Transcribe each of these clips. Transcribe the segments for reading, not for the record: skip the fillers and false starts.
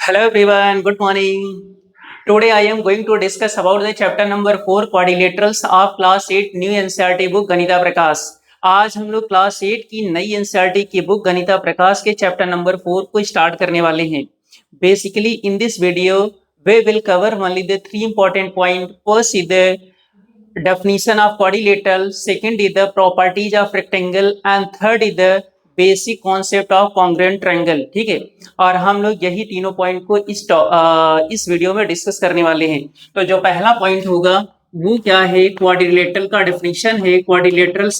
Hello everyone, good morning. Today I am going to discuss about the chapter number 4 quadrilaterals of class 8 new NCERT book गणिता प्रकाश। आज हम लोग class 8 की नई NCERT की book गणिता प्रकाश के chapter number 4 को start करने वाले हैं। Basically in this video we will cover only the three important points. First is the definition of quadrilateral, second is the properties of rectangle and third is the basic concept of congruent triangle. ठीक है, और हम लोग यही तीनों point को इस video में डिस्कस करने वाले हैं। तो जो पहला पॉइंट होगा वो क्या है, क्वाड्रिलेटरल का डेफिनेशन है। क्वाड्रिलेटरल्स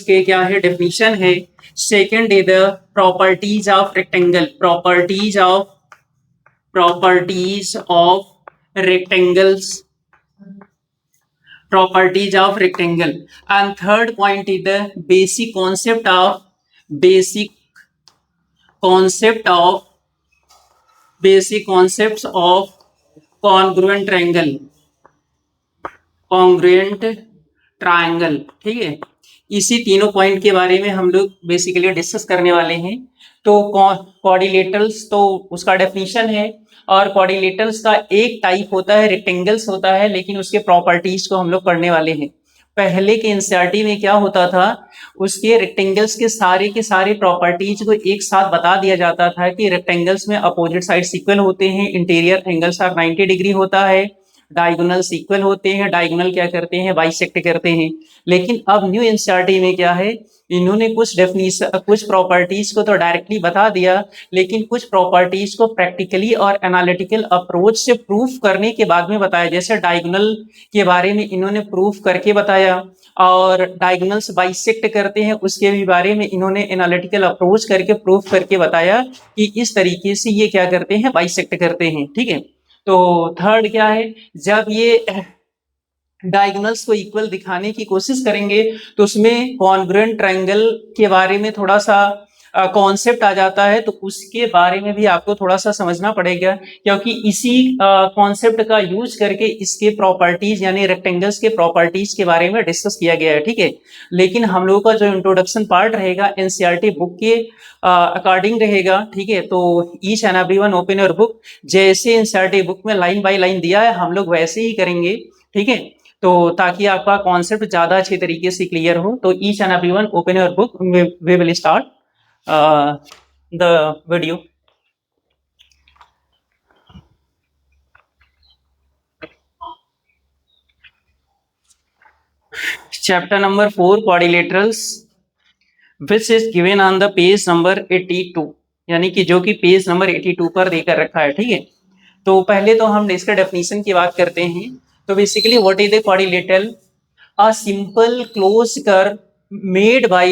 के क्या है, डेफिनेशन है। Second is the properties of rectangle, properties of rectangles, properties of rectangle, and third point is the basic concepts of congruent triangle। ठीक है, इसी तीनों पॉइंट के बारे में हम लोग बेसिकली डिस्कस करने वाले हैं। तो क्वाड्रिलेटरल्स तो उसका डेफिनेशन है, और क्वाड्रिलेटरल्स का एक टाइप होता है रेक्टेंगल्स होता है, लेकिन उसके प्रॉपर्टीज को हम लोग पढ़ने वाले हैं। पहले के एनसीईआरटी में क्या होता था, उसके रेक्टेंगल्स के सारे प्रॉपर्टीज को एक साथ बता दिया जाता था कि रेक्टेंगल्स में अपोजिट साइड इक्वल होते हैं, इंटीरियर एंगल्स आर 90 डिग्री होता है, डायगोनल्स इक्वल होते हैं, डायगोनल क्या करते हैं, बाइसेक्ट करते हैं। लेकिन अब न्यू एनसीईआरटी में क्या है, इन्होंने कुछ डेफिनेशन, कुछ प्रॉपर्टीज को तो डायरेक्टली बता दिया, लेकिन कुछ प्रॉपर्टीज को प्रैक्टिकली और एनालिटिकल अप्रोच से प्रूफ करने के बाद में बताया। जैसे डायगोनल के बारे में इन्होंने प्रूफ करके बताया, और डायगोनल्स बाइसेक्ट करते हैं उसके भी बारे में इन्होंने एनालिटिकल अप्रोच करके प्रूफ करके बताया कि इस तरीके से ये क्या करते हैं, बाइसेक्ट करते हैं। ठीक है, तो थर्ड क्या है, जब ये डायगोनल्स को इक्वल दिखाने की कोशिश करेंगे तो उसमें कॉन्ग्रुएंट ट्रायंगल के बारे में थोड़ा सा कॉन्सेप्ट आ जाता है, तो उसके बारे में भी आपको थोड़ा सा समझना पड़ेगा, क्योंकि इसी कॉन्सेप्ट का यूज करके इसके प्रॉपर्टीज यानी रेक्टेंगल्स के प्रॉपर्टीज के बारे में डिस्कस किया गया है। ठीक है, लेकिन हम लोगों का जो इंट्रोडक्शन पार्ट रहेगा एनसीईआरटी बुक के अकॉर्डिंग रहेगा। ठीक है, तो each and everyone open your book. जैसे एनसीईआरटी बुक में लाइन बाय लाइन दिया है हम लोग वैसे ही करेंगे। ठीक है, तो ताकि आपका कॉन्सेप्ट ज्यादा अच्छे तरीके से क्लियर हो, तो each and everyone open your book, we will start the video. Chapter number 4 quadrilaterals which is given on the page number 82, यानी कि जो कि पेज नंबर 82 पर देकर रखा है। ठीक है, तो पहले तो हम इसका डेफिनेशन की बात करते हैं। तो basically what is the quadrilateral, a simple closed curve made by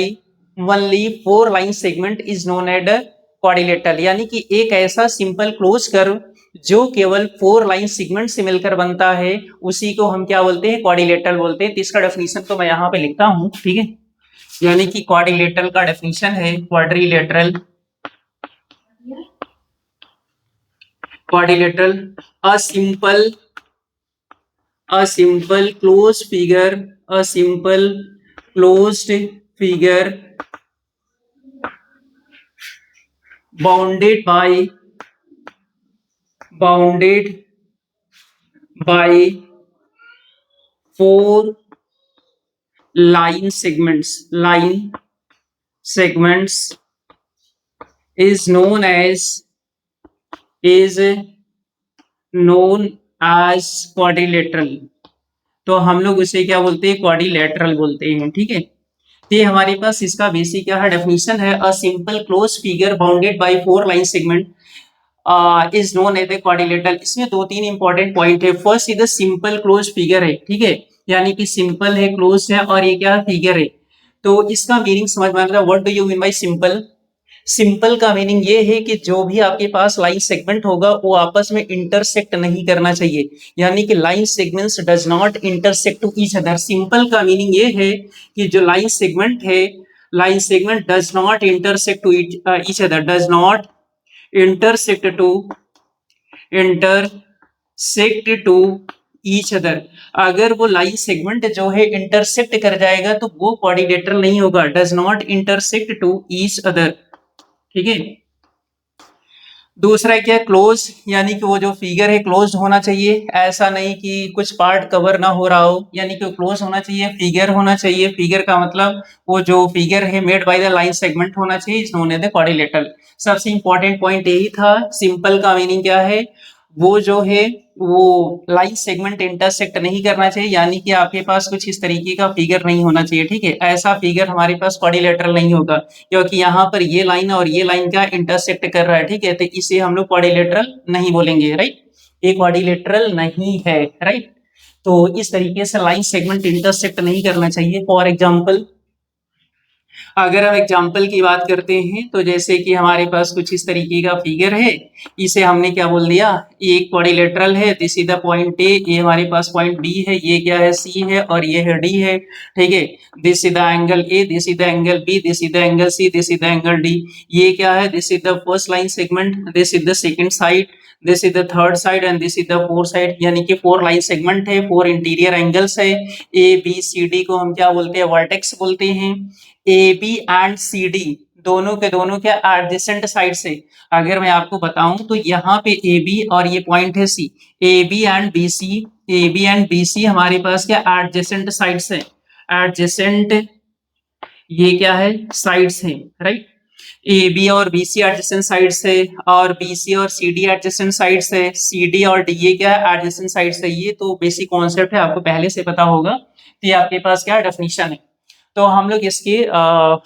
only 4 line segment is known as a quadrilateral। यानी कि एक ऐसा सिंपल क्लोज कर्व जो केवल 4 लाइन सेगमेंट से मिलकर बनता है उसी को हम क्या बोलते हैं, क्वाड्रिलेटरल बोलते हैं। तो इसका डेफिनेशन तो मैं यहाँ पे लिखता हूँ। ठीक है, यानी कि क्वाड्रिलेटरल का डेफिनेशन है, quadrilateral a simple closed figure bounded by 4 line segments is known as quadrilateral। तो हम लोग उसे क्या बोलते हैं, क्वाड्रिलेटरल बोलते हैं। ठीक है, तो हमारे पास इसका बेसिक क्या है, डेफिनेशन है, a simple close figure bounded by 4 line segment is known as a quadrilateral. इसमें 2-3 इंपॉर्टेंट पॉइंट है। First is simple close figure है। ठीक है, यानी कि सिंपल है, क्लोज है, और ये क्या फिगर है। तो इसका मीनिंग समझ में आ रहा है, what do you mean by simple. Simple का मीनिंग ये है कि जो भी आपके पास लाइन सेगमेंट होगा वो आपस में इंटरसेक्ट नहीं करना चाहिए, यानी कि line segments does not intersect to each other. Simple का मीनिंग ये है कि जो लाइन सेगमेंट है, line segment does not intersect to each other, does not intersect to each other. अगर वो लाइन सेगमेंट जो है इंटरसेक्ट कर जाएगा तो वो क्वाड्रिलेटरल नहीं होगा, does not intersect to each other. ठीक है, दूसरा क्या, क्लोज, यानी कि वो जो फिगर है क्लोज होना चाहिए, ऐसा नहीं कि कुछ पार्ट कवर ना हो रहा हो, यानी कि क्लोज होना चाहिए, फिगर होना चाहिए। फिगर का मतलब वो जो फिगर है made by the line segment होना चाहिए, is known as the quadrilateral. सबसे इंपॉर्टेंट पॉइंट यही था। सिंपल का मीनिंग क्या है, वो जो है वो लाइन सेगमेंट इंटरसेक्ट नहीं करना चाहिए, यानी कि आपके पास कुछ इस तरीके का फिगर नहीं होना चाहिए, ठीक है। ऐसा फिगर हमारे पास क्वाड्रिलेटरल नहीं होगा, क्योंकि यहाँ पर ये लाइन और ये लाइन का इंटरसेक्ट कर रहा है, ठीक है, तो इसे हम लोग क्वाड्रिलेटरल नहीं बोलेंगे, राइट। ये क्वाड्रिलेटरल नहीं है, राइट। तो इस तरीके से लाइन सेगमेंट इंटरसेक्ट नहीं करना चाहिए। फॉर एग्जाम्पल, अगर हम एग्जाम्पल की बात करते हैं तो जैसे कि हमारे पास कुछ इस तरीके का फिगर है, इसे हमने क्या बोल दिया, ये एक क्वाड्रिलेटरल है, दिस इज द पॉइंट ए, ये हमारे पास पॉइंट बी है, ये क्या है, सी है, और ये है डी है, ठीक है। This is the angle A, this is the angle B, this is the angle C, this is the angle D. ये क्या है, this is the first line segment, this is the second side, this is the third side and this is the fourth side, यानी कि 4 line segment है, 4 interior angles है। A B C D को हम क्या बोलते हैं, वर्टेक्स बोलते हैं। A B and C D दोनों के दोनों क्या एडजेसेंट साइड से, अगर मैं आपको बताऊं तो यहाँ पे ए बी और ये पॉइंट है C, A B and B C, A B and B C हमारे पास क्या एडजेसेंट साइड्स है, एडजेसेंट, ये क्या है, साइड्स है, राइट। ए बी और बी सी एडजेसेंट साइड्स है, और बी सी और सी डी एडजेसेंट साइड्स है, सी डी और डी ये क्या है, एडजेसेंट साइड्स है। ये तो बेसिक कॉन्सेप्ट है, आपको पहले से पता होगा। तो ये आपके पास क्या डेफिनेशन है। तो हम लोग इसके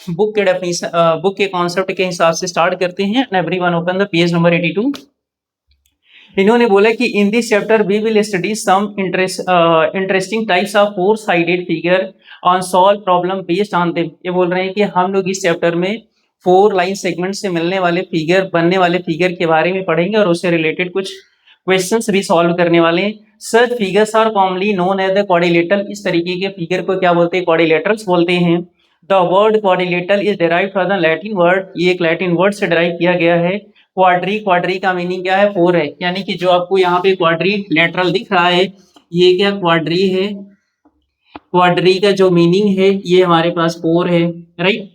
बुक के डेफिनेशन, बुक के कॉन्सेप्ट के हिसाब से स्टार्ट करते हैं। Everyone open the page number 82। इन्होंने बोला कि in this chapter we will study some interesting types of four sided figure on solve problem based on them. ये बोल रहे हैं कि हम लोग इस चैप्टर में 4 लाइन सेगमेंट से मिलने वाले फिगर, बनने वाले फिगर के बारे में पढ़ेंगे और उससे रिलेटेड कुछ क्वेश्चंस भी सॉल्व करने वाले हैं। Such figures are commonly known as the quadrilateral. इस तरीके के फिगर को क्या बोलते हैं, क्वाड्रिलेटरल्स बोलते हैं। The word quadrilateral is derived from the Latin word, ये एक लैटिन वर्ड से डिराइव किया गया है। क्वाड्री, क्वाड्री का मीनिंग क्या है, 4 है, यानी कि जो आपको यहाँ पे क्वाड्री लेटरल दिख रहा है, ये क्या क्वाड्री है। क्वाड्री का जो मीनिंग है ये हमारे पास 4 है, राइट।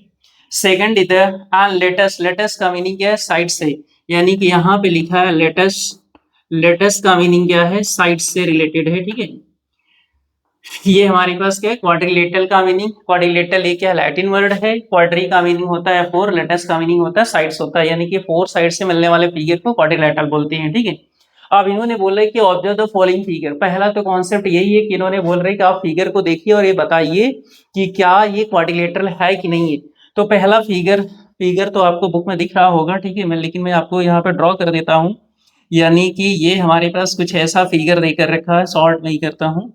सेकंड इधर लेटस, लेटस का मीनिंग क्या है, साइड से, यानी कि यहाँ पे लिखा है लेटस, लेटस का मीनिंग क्या है, साइड से रिलेटेड है, ठीक है। ये हमारे पास क्या है, क्वाड्रिलेटरल का मीनिंग, क्वाड्रिलेटरल एक क्या लैटिन वर्ड है, क्वाड्री का मीनिंग होता है 4, लेटस का मीनिंग होता है साइड्स होता है, यानी कि 4 साइड से मिलने वाले फिगर को क्वाड्रिलेटरल बोलते हैं, ठीक है। अब इन्होंने बोला है कि ऑब्जर्व द फॉलोइंग फिगर। पहला तो कॉन्सेप्ट यही है कि इन्होंने बोल रहे हैं कि आप फिगर को देखिए और ये बताइए कि क्या ये क्वाड्रिलेटरल है कि नहीं है। तो पहला फिगर, फिगर तो आपको बुक में दिख रहा होगा, ठीक है, मैं लेकिन मैं आपको यहाँ पे ड्रॉ कर देता हूँ। यानी कि ये हमारे पास कुछ ऐसा फिगर देकर रखा है, शॉर्ट में ही करता हूँ,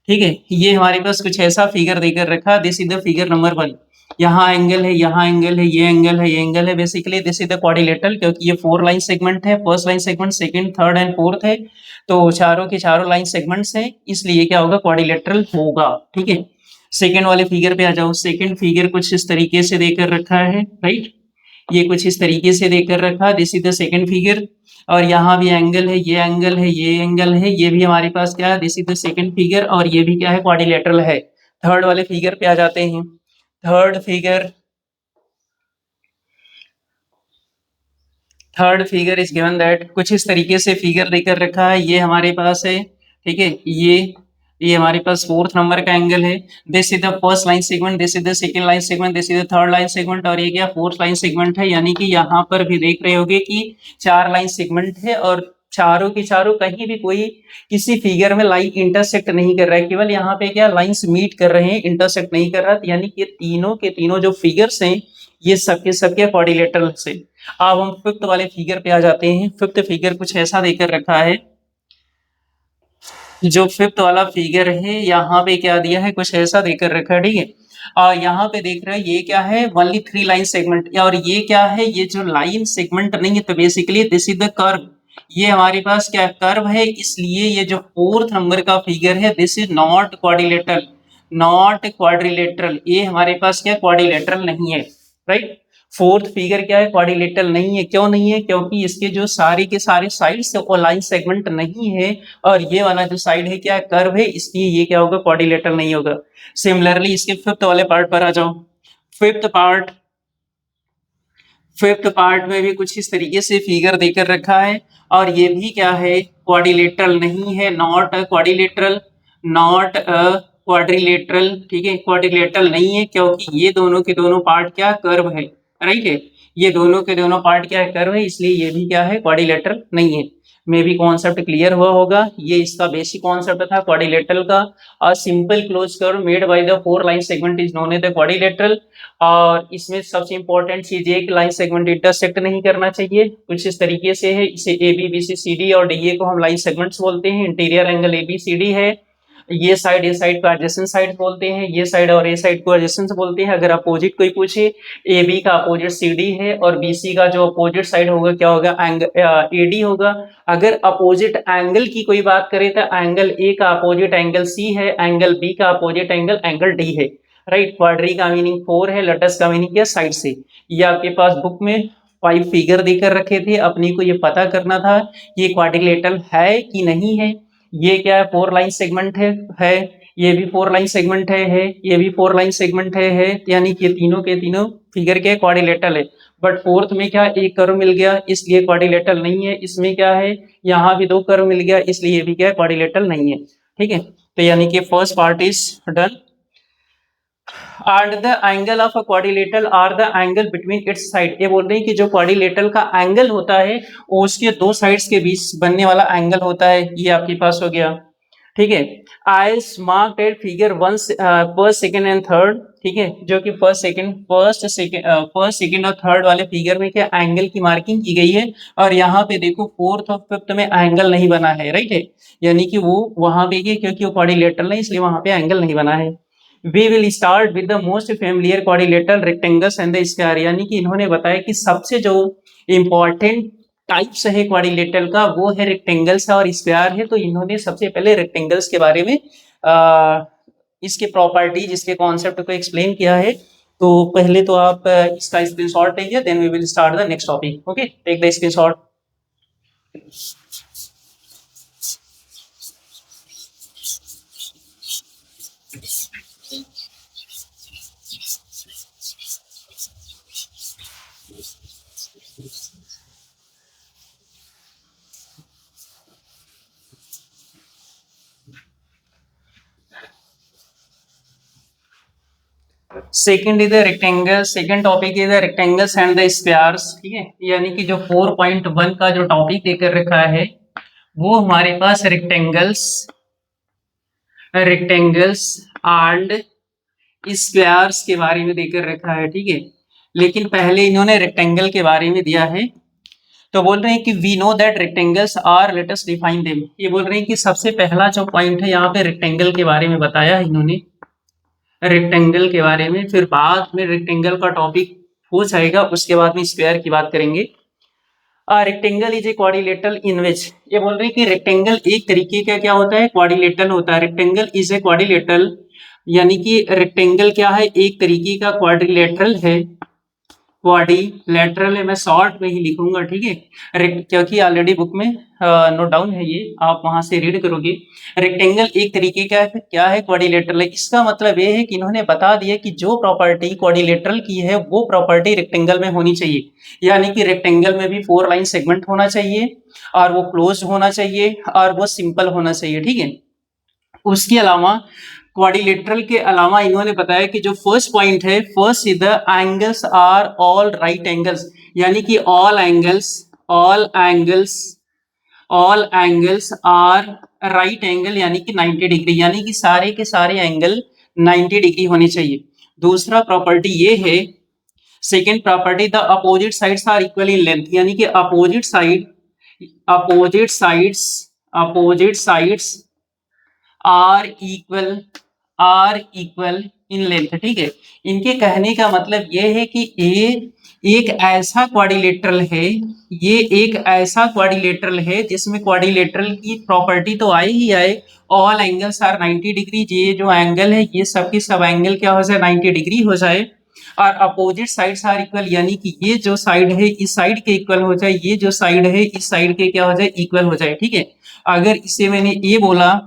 ठीक है। ये हमारे पास कुछ ऐसा फिगर देकर रखा, this is the figure number 1। यहाँ एंगल है, यहाँ एंगल है, ये एंगल है, ये एंगल है, basically this is the quadrilateral, क्योंकि ये 4 लाइन सेगमेंट है, first line segment, second, third and fourth है, तो चारों के चारों लाइन सेगमेंट्स हैं, इसलिए क्या होगा, क्वाड्रिलेटरल होगा, ठीक है। सेकंड वाले फिगर पे आ जाओ। सेकंड फिगर कुछ इस तरीके से देकर रखा है, राइट। ये कुछ इस तरीके से देकर रखा, this is the second figure, और यहाँ भी एंगल है, ये एंगल है, ये एंगल है, ये भी हमारे पास क्या है, this is the second figure, और ये भी क्या है, क्वाड्रिलेटरल है। थर्ड वाले फिगर पे आ जाते हैं। Third figure, third figure is given that, कुछ इस तरीके से फिगर देकर रखा है, ये हमारे पास है, ठीक है। ये हमारे पास फोर्थ नंबर का एंगल है। This is the first line segment, this is the second line segment, this is the third line segment, और ये क्या फोर्थ लाइन सेगमेंट है, यानी कि यहाँ पर भी देख रहे होगे कि 4 लाइन सेगमेंट है, और चारों की चारों कहीं भी कोई किसी फिगर में लाइन इंटरसेक्ट नहीं कर रहा है, केवल यहाँ पे क्या लाइंस मीट कर रहे हैं, इंटरसेक्ट नहीं कर रहा, यानी कि तीनों के तीनों जो फिगर्स हैं ये सबके सबके क्वाड्रिलेटरल से। अब हम फिफ्थ वाले फिगर पे आ जाते हैं। फिफ्थ फिगर कुछ ऐसा देकर रखा है, जो फिफ्थ वाला फिगर है यहाँ पे क्या दिया है, कुछ ऐसा देकर रखा है, ठीक है। और यहाँ पे देख रहे हैं ये क्या है, ओनली 3 लाइन सेगमेंट, और ये क्या है, ये जो लाइन सेगमेंट नहीं है, तो basically this is the curve, ये हमारे पास क्या कर्व है, इसलिए ये जो फोर्थ नंबर का फिगर है, this is not quadrilateral, not quadrilateral, ये हमारे पास क्या क्वाड्रिलेटरल नहीं है, राइट। फोर्थ फिगर क्या है, क्वाड्रिलेटरल नहीं है। क्यों नहीं है, क्योंकि इसके जो सारे के सारे साइड्स है वो लाइन सेगमेंट नहीं है, और ये वाला जो साइड है क्या कर्व है, इसलिए ये क्या होगा, क्वाड्रिलेटरल नहीं होगा। सिमिलरली इसके फिफ्थ वाले पार्ट पर आ जाओ। फिफ्थ पार्ट, फिफ्थ पार्ट में भी कुछ इस तरीके से फिगर देकर रखा है, और ये भी क्या है, क्वाड्रिलेटरल नहीं है, not a quadrilateral, not a quadrilateral, ठीक है, क्वाड्रिलेटरल नहीं है, क्योंकि ये दोनों के दोनों पार्ट क्या कर्व है, राइट है, ये दोनों के दोनों पार्ट क्या है, कर्व है, इसलिए ये भी क्या है, क्वाड्रिलेटरल नहीं है। मे भी कॉन्सेप्ट क्लियर हुआ होगा, ये इसका बेसिक कॉन्सेप्ट था क्वाड्रिलेटरल का। A simple close curve made by the four line segment is known as the quadrilateral. और इसमें सबसे इंपॉर्टेंट चीज ये कि लाइन सेगमेंट इंटरसेक्ट नहीं करना चाहिए, कुछ इस तरीके से है, इसे A B B C C D और डी ए को हम लाइन सेगमेंट्स बोलते हैं, interior angle A B C D है, ये साइड को एडजेसेंट साइड बोलते हैं, ये साइड और ए साइड को एडजेसेंट बोलते हैं। अगर अपोजिट कोई पूछे, ए बी का अपोजिट सी डी है और बी सी का जो अपोजिट साइड होगा क्या होगा, ए डी होगा। अगर अपोजिट एंगल की कोई बात करें तो एंगल ए का अपोजिट एंगल सी है, एंगल बी का अपोजिट एंगल डी है, राइट। क्वाड्री का मीनिंग फोर है, लटस का मीनिंग क्या, साइड से। ये आपके पास बुक में 5 फिगर देकर रखे थे, अपनी को ये पता करना था ये क्वाड्रिलेटरल है कि नहीं है। ये क्या है, 4 लाइन सेगमेंट है, ये भी 4 लाइन सेगमेंट है, ये भी 4 लाइन सेगमेंट है, यानी कि ये तीनों के तीनों फिगर के क्वाड्रिलेटरल है। बट फोर्थ में क्या, एक कर्व मिल गया इसलिए क्वाड्रिलेटरल नहीं है। इसमें क्या है, यहाँ भी 2 कर्व मिल गया इसलिए ये भी क्या है, क्वाड्रिलेटरल नहीं है, ठीक है। तो यानी कि first part is done. And the angle of a quadrilateral are the angle between its side. ये बोल रहे हैं कि जो क्वाड्रिलेटरल का एंगल होता है वो उसके दो साइड्स के बीच बनने वाला एंगल होता है। ये आपके पास हो गया, ठीक है। As marked at figure first second and third, ठीक है, जो कि फर्स्ट सेकंड और थर्ड वाले फिगर में क्या एंगल की मार्किंग की गई है। और यहाँ पे देखो फोर्थ और फिफ्थ में एंगल नहीं बना है, राइट है, यानी कि वो वहां पे क्योंकि वो क्वाड्रिलेटरल है इसलिए वहां पे एंगल नहीं बना है। We will start with the most familiar quadrilateral rectangles and the square। यानी कि इन्होंने बताया कि सबसे जो इम्पोर्टेंट टाइप्स है क्वाड्रिलेटरल का वो है रेक्टेंगल्स और स्क्वायर है। तो इन्होंने सबसे पहले रेक्टेंगल्स के बारे में इसके प्रॉपर्टीज, इसके कॉन्सेप्ट को एक्सप्लेन किया है। तो पहले तो आप इसका स्क्रीनशॉट लीजिए, then we will start the next topic. Okay, take the screenshot. Second is the rectangle, second topic is the rectangles and the squares, ठीक है। यानी कि जो 4.1 का जो टॉपिक देकर रखा है वो हमारे पास रेक्टेंगल्स एंड स्क्वायर्स के बारे में देकर रखा है, ठीक है। लेकिन पहले इन्होंने रेक्टेंगल के बारे में दिया है, तो बोल रहे हैं कि we know that rectangles are, let us define them. ये बोल रहे हैं कि सबसे पहला जो पॉइंट है यहाँ पे रेक्टेंगल के बारे में बताया इन्होंने, रेक्टेंगल के बारे में। फिर बाद में रेक्टेंगल का टॉपिक हो जाएगा, उसके बाद में स्क्वायर की बात करेंगे। Rectangle is a quadrilateral in which, ये बोल रहे हैं कि रेक्टेंगल एक तरीके का क्या होता है, क्वाड्रिलेटरल होता है। रेक्टेंगल इज ए क्वाड्रिलेटरल, यानी कि रेक्टेंगल क्या है, एक तरीके का क्वाड्रिलेटरल है। क्वाड्रिलेटरल है, मैं शॉर्ट में ही लिखूंगा, ठीक है, क्योंकि ऑलरेडी बुक में नोट डाउन है, ये आप वहां से रीड करोगे। रेक्टेंगल एक तरीके का क्या है, क्वाड्रिलेटरल है। इसका मतलब ये है कि इन्होंने बता दिया कि जो प्रॉपर्टी क्वाड्रिलेटरल की है वो प्रॉपर्टी रेक्टेंगल में होनी चाहिए। यानी कि रेक्टेंगल में भी 4 लाइन सेगमेंट होना चाहिए, और वो क्लोज होना चाहिए, और वो सिंपल होना चाहिए, ठीक है। उसके अलावा क्वाड्रिलेटरल के अलावा इन्होंने बताया कि जो फर्स्ट पॉइंट है, first is the angles are all right angles. यानी कि all angles are right angle, यानी कि 90 डिग्री, यानी कि सारे के सारे एंगल 90 डिग्री होने चाहिए। दूसरा प्रॉपर्टी ये है, second property, the opposite sides are equal in length. यानी कि opposite sides are equal in length, ठीक है। इनके कहने का मतलब ये है कि एक ऐसा क्वाड्रिलेटरल है, ये एक ऐसा क्वाड्रिलेटरल है जिसमें क्वाड्रिलेटरल की प्रॉपर्टी तो आए ही आए, ऑल एंगल्स आर 90 डिग्री। ये जो एंगल है ये सबके सब एंगल क्या हो जाए, 90 डिग्री हो जाए। और अपोजिट साइड्स आर इक्वल, यानी कि ये जो साइड है इस साइड के इक्वल हो जाए, ये जो साइड है इस साइड के क्या हो जाए, इक्वल हो जाए, ठीक है। अगर इसे मैंने ये बोला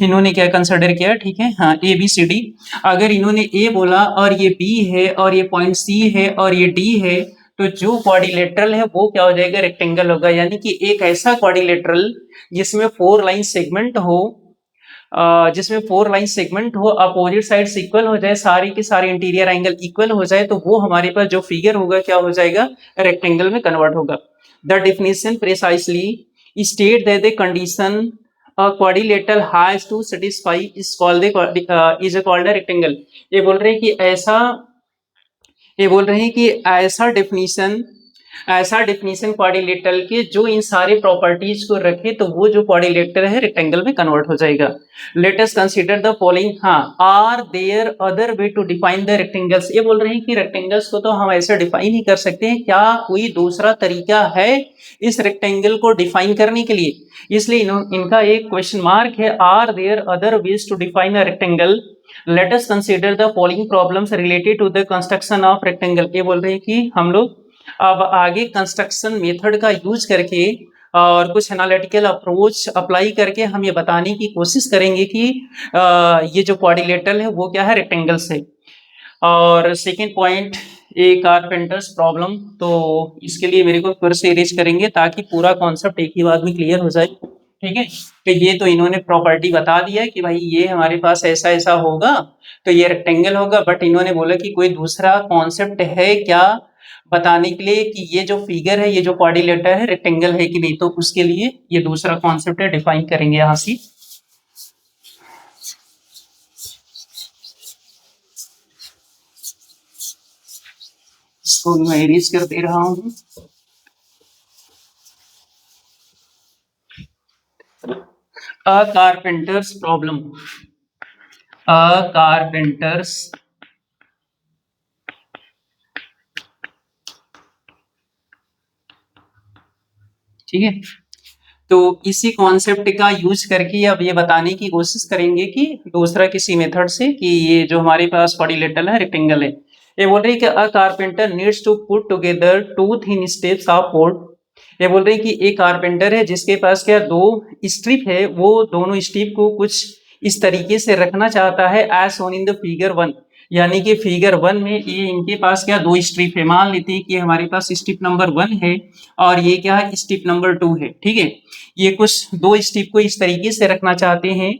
इन्होंने क्या कंसिडर किया, ठीक है, हाँ ए बी सी डी। अगर इन्होंने ए बोला और ये बी है और ये पॉइंट सी है और ये डी है, तो जो क्वाड्रिलेटरल है वो क्या हो जाएगा, रेक्टेंगल होगा। यानी कि एक ऐसा क्वाड्रिलेटरल जिसमें 4 लाइन सेगमेंट हो, जिसमें 4 लाइन सेगमेंट हो, अपोजिट साइड इक्वल हो जाए, सारे के सारे इंटीरियर एंगल इक्वल हो जाए, तो वो हमारे पास जो फिगर होगा क्या हो जाएगा, रेक्टेंगल में कन्वर्ट होगा। The definition precisely state that the condition a quadrilateral has to satisfy is called is called a rectangle। ये बोल रहे हैं कि ऐसा, ये बोल रहे हैं कि ऐसा डेफिनेशन क्वाड्रिलेटरल के जो इन सारे प्रॉपर्टीज को रखे, तो वो जो क्वाड्रिलेटरल है रेक्टेंगल में कन्वर्ट हो जाएगा। Let us consider the following, हाँ, are there other way to define the rectangles. ये बोल रहे हैं कि रेक्टेंगल्स को तो हम ऐसे डिफाइन ही कर सकते हैं, क्या कोई दूसरा तरीका है इस रेक्टेंगल को डिफाइन करने के लिए? इसलिए इनका एक क्वेश्चन मार्क है, are there other ways to define a rectangle. Let us consider the following problems related to the construction of rectangle. ये बोल रहे हैं कि हम लोग अब आगे कंस्ट्रक्शन मेथड का यूज करके और कुछ एनालिटिकल अप्रोच अप्लाई करके हम ये बताने की कोशिश करेंगे कि ये जो क्वाड्रिलेटरल है वो क्या है, रेक्टेंगल से। और सेकेंड पॉइंट, ए कारपेंटर्स प्रॉब्लम। तो इसके लिए मेरे को फिर से इरेज करेंगे ताकि पूरा कॉन्सेप्ट एक ही बात में क्लियर हो जाए, ठीक है। तो ये तो इन्होंने प्रॉपर्टी बता दिया कि भाई ये हमारे पास ऐसा ऐसा होगा तो ये रेक्टेंगल होगा, बट इन्होंने बोला कि कोई दूसरा कॉन्सेप्ट है क्या बताने के लिए कि ये जो फिगर है, ये जो क्वाड्रिलेटरल है, रेक्टेंगल है कि नहीं। तो उसके लिए ये दूसरा कॉन्सेप्ट है, डिफाइन करेंगे यहाँ से। इसको मैं इरेज कर दे रहा हूँ। A carpenter's problem। A carpenter's ठीक है। तो इसी कॉन्सेप्ट का यूज करके अब ये बताने की कोशिश करेंगे कि दूसरा किसी मेथड से कि ये जो हमारे पास क्वाड्रिलेटरल है, रेक्टेंगल है। ये बोल रही है कि a carpenter needs to put together 2 thin strips of wood. ये बोल रही है कि एक कारपेंटर है जिसके पास क्या 2 स्ट्रिप है, वो दोनों स्ट्रिप को कुछ इस तरीके से रखना चाहता है, as shown in the figure 1। यानी कि फिगर 1 में ये इनके पास क्या 2 स्ट्रिप है। मान लेते हैं कि हमारे पास स्ट्रिप नंबर 1 है और ये क्या है, स्ट्रिप नंबर 2 है, ठीक है। ये कुछ 2 स्ट्रिप को इस तरीके से रखना चाहते हैं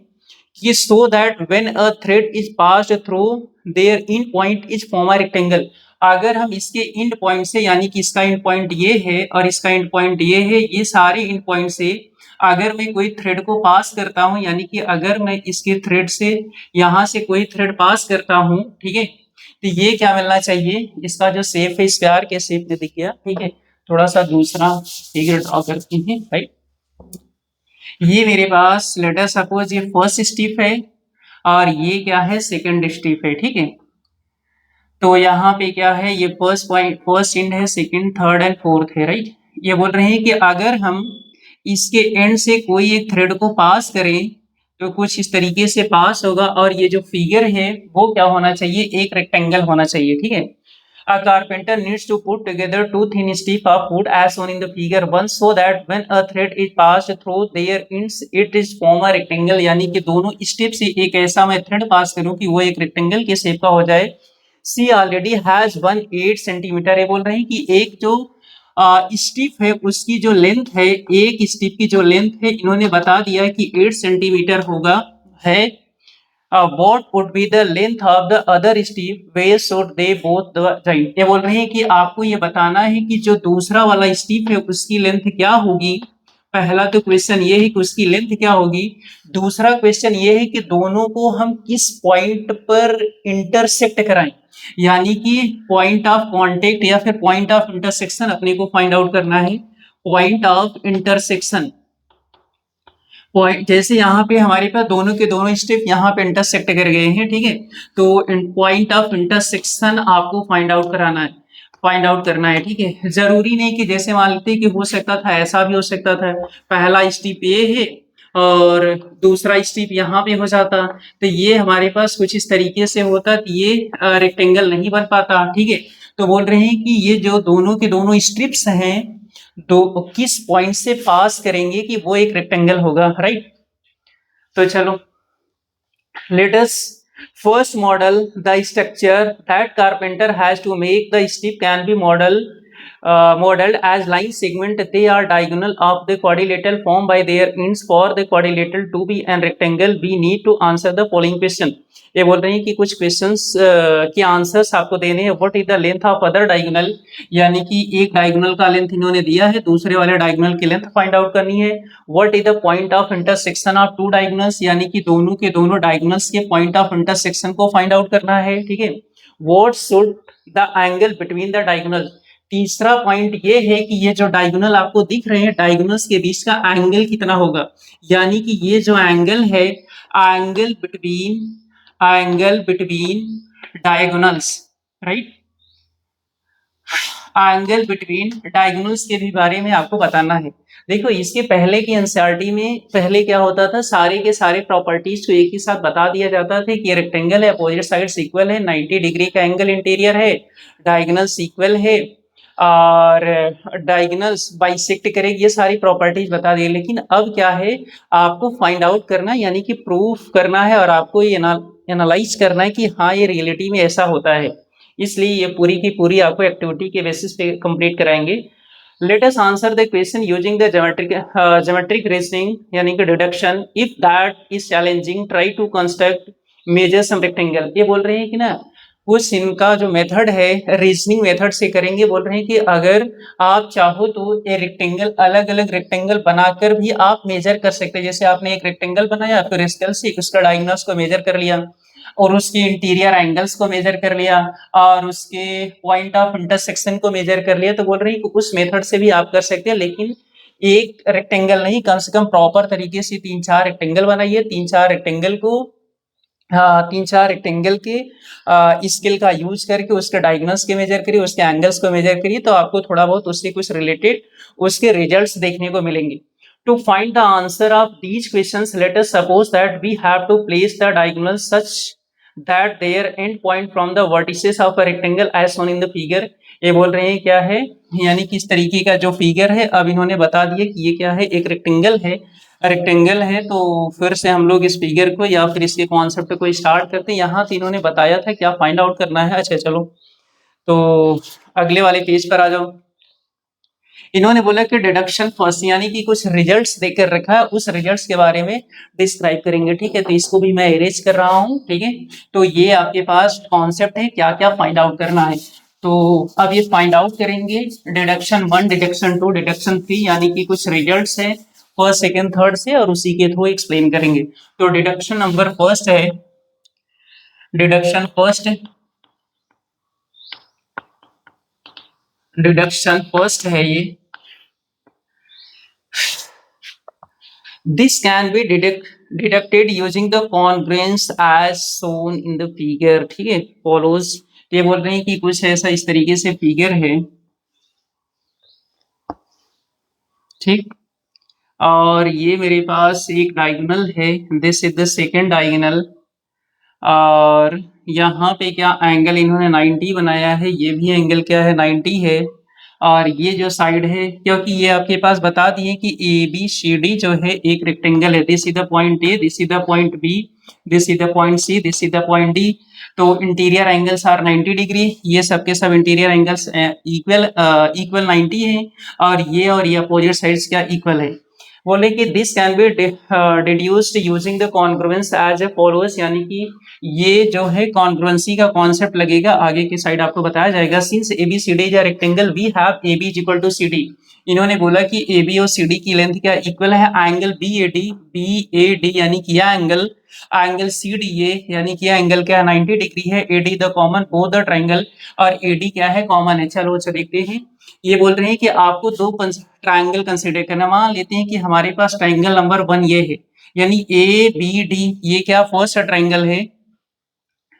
कि so that when a thread is passed through their and point is form a rectangle. अगर हम इसके एंड पॉइंट से, यानी कि इसका एंड पॉइंट ये है और इसका एंड पॉइंट ये है, ये सारे एंड पॉइंट से अगर मैं कोई थ्रेड को पास करता हूं, यानी कि अगर मैं इसके थ्रेड से यहां से कोई थ्रेड पास करता हूं, ठीक है, तो ये क्या मिलना चाहिए, इसका जो शेप है स्क्वायर के शेप में दिख गया, ठीक है। थोड़ा सा दूसरा फिगर ड्रॉ करते हैं, राइट। ये मेरे पास लेट अस सपोज ये फर्स्ट स्टिप है और ये क्या है, सेकंड स्टिप है, ठीक है। तो यहाँ पे क्या है, ये फर्स्ट पॉइंट, फर्स्ट एंड है, सेकंड, थर्ड एंड फोर्थ है, राइट। ये बोल रहे हैं कि अगर हम इसके एंड से कोई एक थ्रेड को पास करें तो कुछ इस तरीके से पास होगा, और ये जो फिगर है वो क्या होना चाहिए, एक रेक्टेंगल होना चाहिए, ठीक है। A carpenter needs to put together 2 thin strips of wood as shown in the figure 1 so that when a thread is passed through their ends it is form a rectangle। यानी कि दोनों step से एक ऐसा मैं thread पास करूं कि वो एक रेक्टेंगल के शेप का हो जाए। सी ऑलरेडी हैज 8 सेंटीमीटर। ये बोल रहे हैं कि एक जो स्टिप है उसकी जो लेंथ है, एक स्टिप की जो लेंथ है इन्होंने बता दिया कि 8 सेंटीमीटर होगा है। what would be the length of the other strip where should they both the join। ये बोल रहे हैं कि आपको ये बताना है कि जो दूसरा वाला स्ट्रिप है उसकी लेंथ क्या होगी। पहला तो क्वेश्चन ये है कि उसकी लेंथ क्या होगी, दूसरा क्वेश्चन ये है कि दोनों को हम किस पॉइंट पर इंटरसेक्ट कराएं, यानी कि पॉइंट ऑफ कांटेक्ट या फिर पॉइंट ऑफ इंटरसेक्शन अपने को फाइंड आउट करना है। पॉइंट ऑफ इंटरसेक्शन, पॉइंट जैसे यहाँ पे हमारे पास दोनों के दोनों स्टेप यहाँ पे इंटरसेक्ट कर गए हैं, ठीक है। तो पॉइंट ऑफ इंटरसेक्शन आपको फाइंड आउट कराना है, फाइंड आउट करना है, ठीक है। जरूरी नहीं कि जैसे मान लेते कि हो सकता था, ऐसा भी हो सकता था पहला स्टेप ये है और दूसरा स्टेप यहाँ पे हो जाता, तो ये हमारे पास कुछ इस तरीके से होता तो ये रेक्टेंगल नहीं बन पाता, ठीक है। तो बोल रहे हैं कि ये जो दोनों के दोनों स्ट्रिप्स हैं दो किस पॉइंट से पास करेंगे कि वो एक रेक्टेंगल होगा, राइट। तो चलो, let us first model the structure that carpenter has to make. The strip can be modeled as line segment. They are diagonal of the quadrilateral formed by their ends. For the quadrilateral to be an rectangle, we need to answer the following question. ये बोल रहे हैं कि कुछ questions के answers आपको देने हैं. What is the length of other diagonal, यानी कि एक डायगोनल का लेंथ इन्होंने दिया है, दूसरे वाले डायगोनल की लेंथ फाइंड आउट करनी है. What is the point of intersection of two diagonals, यानी कि दोनों के दोनों डायगोनल्स के पॉइंट ऑफ इंटरसेक्शन को फाइंड आउट करना है. ठीक है. What should the angle between the diagonal. तीसरा पॉइंट ये है कि ये जो डायगोनल आपको दिख रहे हैं, डायगोनल्स के बीच का एंगल कितना होगा, यानी कि ये जो एंगल है, angle between diagonals, right, angle between diagonals के भी बारे में आपको बताना है. देखो, इसके पहले की एनसीईआरटी में पहले क्या होता था, सारे के सारे प्रॉपर्टीज को एक ही साथ बता दिया जाता था कि ये रेक्टेंगल है, अपोजिट साइड इक्वल है, 90 डिग्री का एंगल इंटीरियर है, डायगोनल्स इक्वल है और डायगोनल्स बाइसेक्ट करेगी, ये सारी प्रॉपर्टीज बता दी. लेकिन अब क्या है, आपको फाइंड आउट करना, यानी कि प्रूफ करना है और आपको ये एनालाइज करना है कि हाँ, ये रियलिटी में ऐसा होता है. इसलिए ये पूरी की पूरी आपको एक्टिविटी के बेसिस पे कंप्लीट कराएंगे. Let us answer the question using the geometric reasoning, यानी कि deduction. If that is challenging, try to construct measure some rectangle. ये बोल रहे हैं कि ना, कुछ इनका जो मेथड है रीजनिंग मेथड से करेंगे. बोल रहे हैं कि अगर आप चाहो तो ये रेक्टेंगल, अलग अलग रेक्टेंगल बनाकर भी आप मेजर कर सकते हैं. जैसे आपने एक रेक्टेंगल बनाया, फिर स्केल से उसका डायगोनल्स को मेजर कर लिया और उसके इंटीरियर एंगल्स को मेजर कर लिया और उसके पॉइंट ऑफ इंटरसेक्शन को मेजर कर लिया. तो बोल रहे हैं कि उस मेथड से भी आप कर सकते हैं, लेकिन एक रेक्टेंगल नहीं, कम से कम प्रॉपर तरीके से 3-4 रेक्टेंगल बनाइए. 3-4 रेक्टेंगल के स्केल का यूज करके उसके डायगोनल्स के मेजर करिए, उसके एंगल्स को मेजर करिए, तो आपको थोड़ा बहुत उससे कुछ रिलेटेड उसके रिजल्ट्स देखने को मिलेंगे. To find the answer of these questions, let us suppose that we have to place the diagonals such that their end point from the vertices of a rectangle as shown in the figure. ये बोल रहे हैं क्या है, यानी किस तरीके का जो फिगर है, अब इन्होंने बता दिया कि ये क्या है, एक रेक्टेंगल है. तो फिर से हम लोग इस फिगर को या फिर इसके कॉन्सेप्ट को स्टार्ट करते हैं. यहाँ तो इन्होंने बताया था क्या फाइंड आउट करना है. अच्छा चलो, तो अगले वाले पेज पर आ जाओ. इन्होंने बोला कि डिडक्शन फर्स्ट, यानी कि कुछ रिजल्ट्स देकर रखा है, उस रिजल्ट्स के बारे में डिस्क्राइब करेंगे. ठीक है, तो इसको भी मैं इरेज कर रहा हूँ. ठीक है, तो ये आपके पास कॉन्सेप्ट है, क्या क्या फाइंड आउट करना है. तो अब ये फाइंड आउट करेंगे डिडक्शन 1, डिडक्शन 2, डिडक्शन 3, यानी कि कुछ रिजल्ट्स है फर्स्ट, सेकेंड, थर्ड से, और उसी के थ्रू एक्सप्लेन करेंगे. तो डिडक्शन नंबर फर्स्ट है, डिडक्शन फर्स्ट है ये. This can be deducted using the congruence as shown in the figure. ठीक है, follows. ये बोल रहे हैं कि कुछ ऐसा इस तरीके से फिगर है, ठीक, और ये मेरे पास एक डायगोनल है, this is the second diagonal, और यहाँ पे क्या एंगल इन्होंने 90 बनाया है, ये भी एंगल क्या है, 90 है. और ये जो साइड है, क्योंकि ये आपके पास बता दिए कि ए बी सी डी जो है एक रेक्टेंगल है. This is the point A, this is the point B, this is the point C, this is the point D. तो इंटीरियर एंगल्स आर 90 डिग्री. ये सबके सब इंटीरियर एंगल्स इक्वल 90 है, और ये अपोजिट साइड्स क्या इक्वल है. बोले कि this can be deduced using the congruence as a followers, यानी कि ये जो है कॉन्ग्रुएंसी का कॉन्सेप्ट लगेगा, आगे की साइड आपको बताया जाएगा. Since A B C D is a rectangle, we have A B is equal to C D. इन्होंने बोला कि ए बी और सी डी की लेंथ क्या इक्वल है. एंगल बी ए डी यानी कि यह एंगल सी डी ए, यानी कि यह एंगल क्या है, 90 डिग्री है. A D the common both the triangle, और ए डी क्या है, कॉमन है. चलो देखते हैं. ये बोल रहे हैं कि आपको दो ट्राइंगल कंसिडर करना. मान लेते हैं कि हमारे पास ट्राइंगल नंबर 1 ये है, यानी ए बी डी, ये क्या फर्स्ट ट्राइंगल है,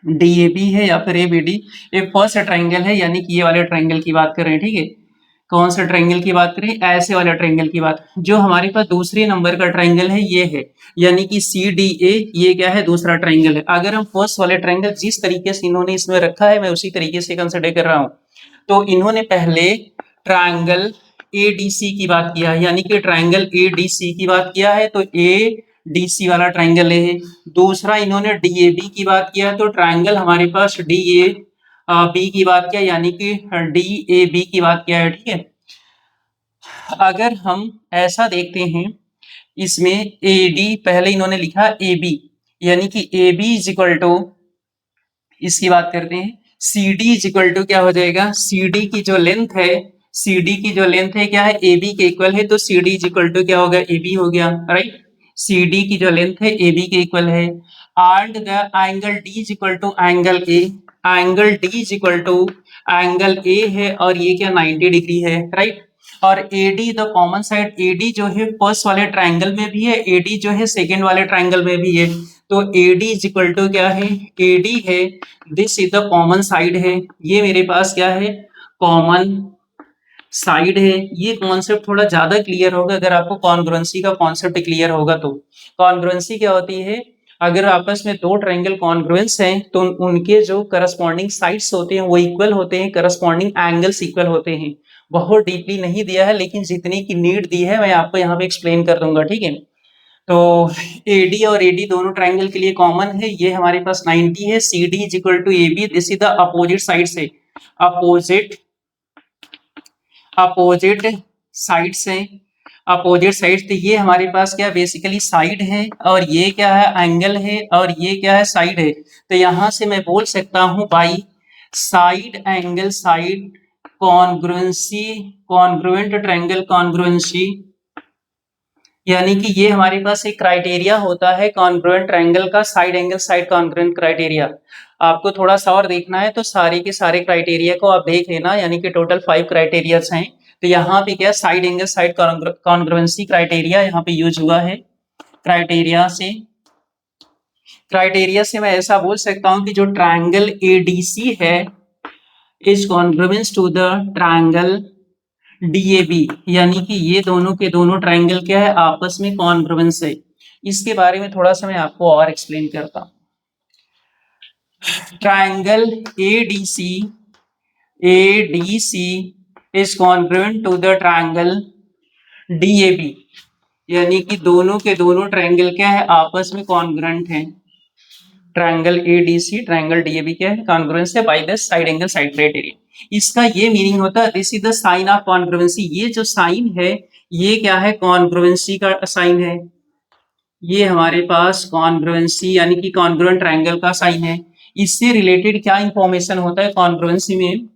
डी ए बी है या फिर ए बी डी, एक फर्स्ट ट्राइंगल है, यानी कि ये वाले ट्राइंगल की बात कर रहे हैं. ठीक है, कौन सा ट्राइंगल की बात करें, ऐसे वाले ट्राइंगल की बात. जो हमारे पास दूसरे नंबर का ट्राइंगल है ये है, यानी कि सी डी ए, ये क्या है, दूसरा ट्राइंगल है. अगर हम फर्स्ट वाले ट्राइंगल जिस तरीके से इन्होंने इसमें रखा है, मैं उसी तरीके से कंसिडर कर रहा हूं. तो इन्होंने पहले ट्राइंगल ए डी सी की बात किया है, यानी कि ट्राइंगल ए डी सी की बात किया है. तो ए डीसी वाला ट्राइंगल है। दूसरा इन्होंने डीएबी की बात किया, तो ट्राइंगल हमारे पास डीए बी की बात किया, यानी कि डीएबी की बात किया है, ठीक है। अगर हम ऐसा देखते हैं, इसमें एडी पहले इन्होंने लिखा एबी, यानी कि एबी इज इक्वल टू, इसकी बात करते हैं, C D is equal to क्या हो जाएगा, सी डी की जो लेंथ है, सी डी की जो लेंथ है क्या है, ए बी के इक्वल है, तो C D is equal to क्या होगा, ए बी हो गया, राइट। सी डी की जो लेंथ है ए बी के इक्वल है। And the angle D is equal to angle A, angle D is equal to angle A है, और ये क्या 90 डिग्री है, राइट। और AD the common side, AD जो है फर्स्ट वाले ट्राइंगल में भी है, AD जो है सेकेंड वाले ट्राइंगल में भी है, तो AD इज इक्वल टू क्या है, AD है, this is the common side है, ये मेरे पास क्या है, कॉमन साइड है। ये कॉन्सेप्ट थोड़ा ज्यादा क्लियर होगा अगर आपको कॉन्ग्रुएंसी का कॉन्सेप्ट क्लियर होगा तो। कॉन्ग्रुएंसी क्या होती है, अगर आपस में दो ट्रायंगल कॉन्ग्रुएंस हैं तो उनके जो करस्पॉन्डिंग साइड्स होते हैं वो इक्वल होते हैं, करस्पॉन्डिंग एंगल्स इक्वल होते हैं। बहुत डीपली नहीं दिया है, लेकिन जितनी की नीड दी है मैं आपको यहाँ पे एक्सप्लेन कर दूंगा, ठीक है। तो AD और AD दोनों ट्रायंगल के लिए कॉमन है, ये हमारे पास 90 है। CD is equal to AB, this is the opposite side से, अपोजिट अपोजिट साइड से, अपोजिट साइड, तो ये हमारे पास क्या बेसिकली साइड है, और ये क्या है एंगल है, और ये क्या है साइड है। तो यहां से मैं बोल सकता हूं by side angle side congruency, congruent triangle congruency, यानी कि ये हमारे पास एक क्राइटेरिया होता है कॉन्ग्रुएंट ट्रायंगल का, side angle side congruent criteria. आपको थोड़ा सा और देखना है तो सारे के सारे क्राइटेरिया को आप देख लेना, यानी कि टोटल 5 क्राइटेरियाज हैं। तो यहाँ पे क्या side angle side congruency criteria यहाँ पे यूज हुआ है। क्राइटेरिया से मैं ऐसा बोल सकता हूँ कि जो ट्रायंगल ADC है is congruence to the triangle DAB, यानी कि ये दोनों के दोनों ट्रायंगल क्या है आपस में कॉन्ग्रुएंस है। इसके बारे में थोड़ा सा मैं आपको और एक्सप्लेन करता हूँ। Triangle ADC is congruent to the triangle DAB, यानी कि दोनों के दोनों ट्रायंगल क्या है आपस में कॉन्ग्रुएंट है। ट्रायंगल ADC ट्रायंगल DAB क्या है कॉन्ग्रुएंस है by the side angle side criteria. इसका ये मीनिंग होता है this is the sign of congruency, ये जो साइन है ये क्या है कॉन्ग्रुएंसी का साइन है। ये हमारे पास कॉन्ग्रुएंसी यानी कि कॉन्ग्रुएंट ट्रायंगल का साइन है। इससे रिलेटेड क्या इंफॉर्मेशन होता है कॉन्ग्रुएंसी में,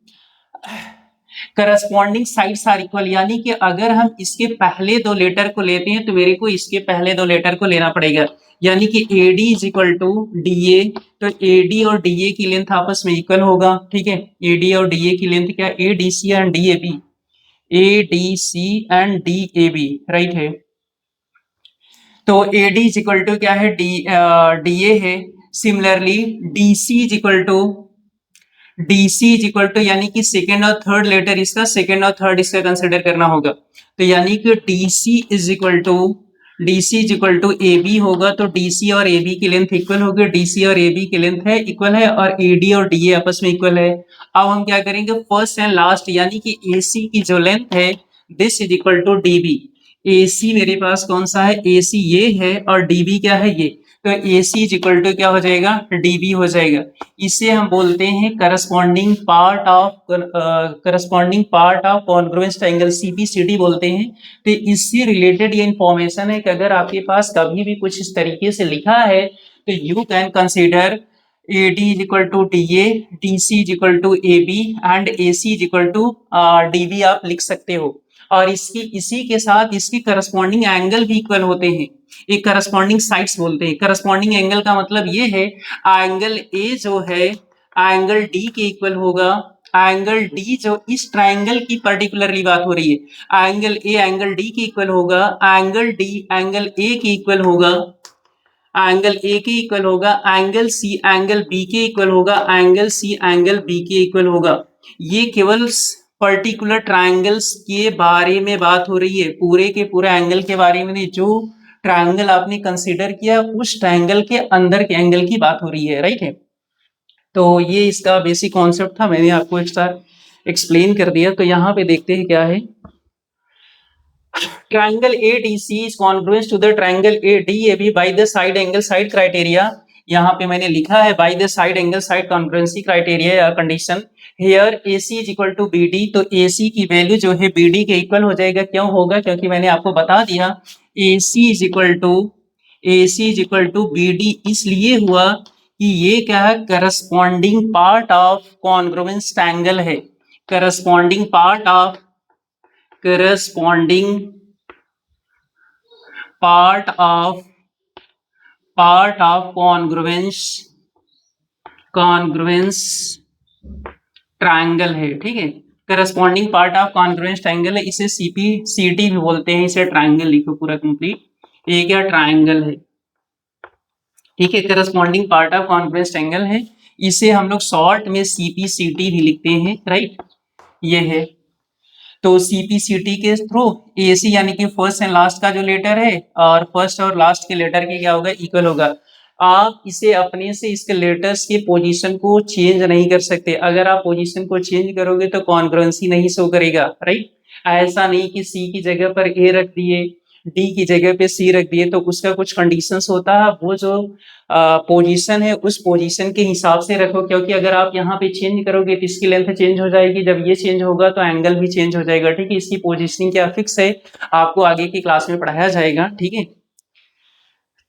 करस्पॉन्डिंग साइड्स आर इक्वल, यानी कि अगर हम इसके पहले दो लेटर को लेते हैं तो मेरे को इसके पहले दो लेटर को लेना पड़ेगा, यानी कि AD is equal to DA, तो AD और DA की लेंथ आपस में इक्वल होगा, ठीक है। AD और DA की लेंथ क्या, ADC and DAB, ADC and DAB, right है। तो AD इज इक्वल टू क्या है, DA है। Similarly DC is equal to, यानी कि सेकेंड और थर्ड लेटर इसका, सेकेंड और थर्ड इसका कंसिडर करना होगा, तो यानी कि DC is equal to AB होगा, तो DC और AB की लेंथ इक्वल होगी, DC और AB की लेंथ है इक्वल है, और AD और DA आपस में इक्वल है। अब हम क्या करेंगे फर्स्ट एंड लास्ट, यानी कि AC की जो लेंथ है this is equal to DB। AC मेरे पास कौन सा है, AC ये है, और DB क्या है ये, तो AC इज इक्वल टू क्या हो जाएगा, DB हो जाएगा। इसे हम बोलते हैं corresponding part of congruence triangle, CPCD बोलते हैं। तो इससे रिलेटेड ये इंफॉर्मेशन है कि अगर आपके पास कभी भी कुछ इस तरीके से लिखा है तो you can consider AD is equal to DA, DC is equal to AB and AC is equal to DB आप लिख सकते हो। और इसकी इसी के साथ इसकी करस्पॉन्डिंग एंगल भी इक्वल होते हैं, एक करस्पॉन्डिंग साइड्स बोलते हैं। करस्पॉन्डिंग एंगल का मतलब ये है एंगल A जो है एंगल D के इक्वल होगा, एंगल D जो इस ट्रायंगल की पर्टिकुलरली बात हो रही है, एंगल A एंगल D के इक्वल होगा, एंगल D एंगल A के इक्वल होगा, एंगल A के इक्वल होगा, एंगल C एंगल B के इक्वल होगा, एंगल C एंगल B के इक्वल होगा। ये केवल पर्टिकुलर ट्रायंगल्स के बारे में बात हो रही है, पूरे के पूरे एंगल के बारे में नहीं, जो ट्रायंगल आपने कंसीडर किया उस ट्रायंगल के अंदर के एंगल की बात हो रही है, राइट है। तो ये इसका बेसिक कॉन्सेप्ट था, मैंने आपको एक साथ एक्सप्लेन कर दिया। तो यहाँ पे देखते हैं क्या है, triangle ADC is congruent to the triangle ADAB by the side angle side criteria. यहाँ पे मैंने लिखा है by the side angle side congruency criteria या condition. Here AC is equal to BD. तो AC की वैल्यू जो है BD के इक्वल हो जाएगा. क्यों होगा? क्योंकि मैंने आपको बता दिया AC is equal to BD इसलिए हुआ कि ये क्या है, corresponding part of congruence triangle है. Corresponding part of congruence triangle है. ठीक है, corresponding part of congruence triangle है. इसे CPCT भी बोलते हैं. इसे ट्रायंगल लिखो पूरा कंप्लीट. ये क्या ट्रायंगल है. ठीक है, corresponding part of congruence triangle है. इसे हम लोग शॉर्ट में CPCT भी लिखते हैं. राइट, ये है. तो CPCT के थ्रू AC यानी कि फर्स्ट एंड लास्ट का जो लेटर है और फर्स्ट और लास्ट के लेटर के क्या होगा, इक्वल होगा. आप इसे अपने से इसके लेटर्स की पोजीशन को चेंज नहीं कर सकते. अगर आप पोजीशन को चेंज करोगे तो कॉन्ग्रुएंसी नहीं शो करेगा. राइट, ऐसा नहीं कि C की जगह पर A रख दिए, D की जगह पे C रख दिए, तो उसका कुछ कंडीशंस होता है. वो जो पोजीशन है उस पोजीशन के हिसाब से रखो, क्योंकि अगर आप यहाँ पे चेंज करोगे तो इसकी लेंथ चेंज हो जाएगी. जब ये चेंज होगा तो एंगल भी चेंज हो जाएगा. ठीक है, इसकी पोजीशनिंग क्या फिक्स है, आपको आगे की क्लास में पढ़ाया जाएगा. ठीक है,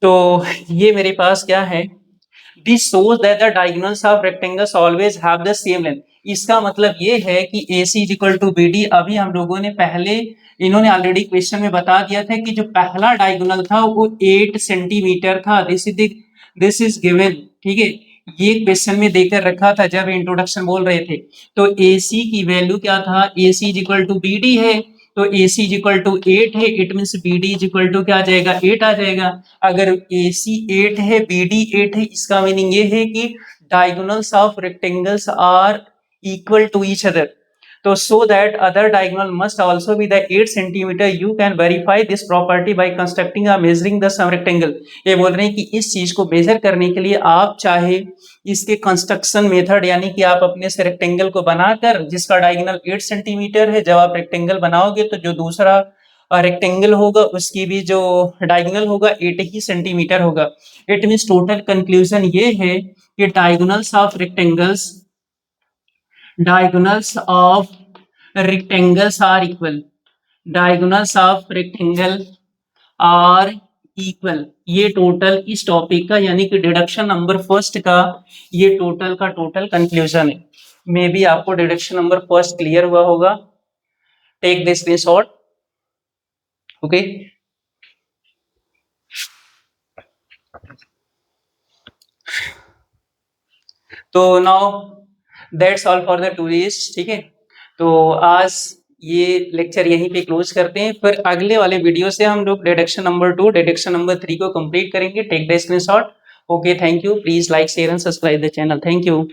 तो ये मेरे पास क्या है, this shows that the diagonals of rectangles always have the same length. इसका मतलब ये है कि AC is equal to BD. अभी हम लोगों ने इन्होंने ऑलरेडी क्वेश्चन में बता दिया था कि जो पहला डायगोनल था वो 8 सेंटीमीटर था. This is given. ठीक है, ये क्वेश्चन में देकर रखा था जब इंट्रोडक्शन बोल रहे थे. तो AC की वैल्यू क्या था, AC is equal to BD है. तो AC इज इक्वल टू 8 है. It means BD is equal to क्या आ जाएगा, 8 आ जाएगा. अगर AC 8 है, BD 8 है, इसका मीनिंग ये है कि diagonals of rectangles are equal to each other. तो so that other diagonal must also be the 8 centimeter. You can verify this property by constructing a measuring the sum rectangle. ये बोल रहे हैं कि इस चीज को मेजर करने के लिए आप चाहे इसके कंस्ट्रक्शन मेथड यानी कि आप अपने से रेक्टेंगल को बनाकर जिसका डायगोनल 8 सेंटीमीटर है, जब आप रेक्टेंगल बनाओगे तो जो दूसरा रेक्टेंगल होगा उसकी भी जो डायगोनल होगा 8 ही सेंटीमीटर होगा. इट मीन्स टोटल कंक्लूजन ये है कि diagonals of rectangles are equal. Diagonals of rectangle are equal. ये टोटल इस टॉपिक का यानी कि डिडक्शन नंबर फर्स्ट का ये टोटल का टोटल कंक्लूजन है. मे बी आपको डिडक्शन नंबर फर्स्ट क्लियर हुआ होगा. Take the screenshot. ओके, तो now that's all for the tourist. ठीक है, तो आज ये लेक्चर यहीं पे क्लोज करते हैं. फिर अगले वाले वीडियो से हम लोग डिडक्शन नंबर 2 डिडक्शन नंबर 3 को कंप्लीट करेंगे. Take the screenshot. Okay, thank you. Please like share and subscribe the channel. Thank you.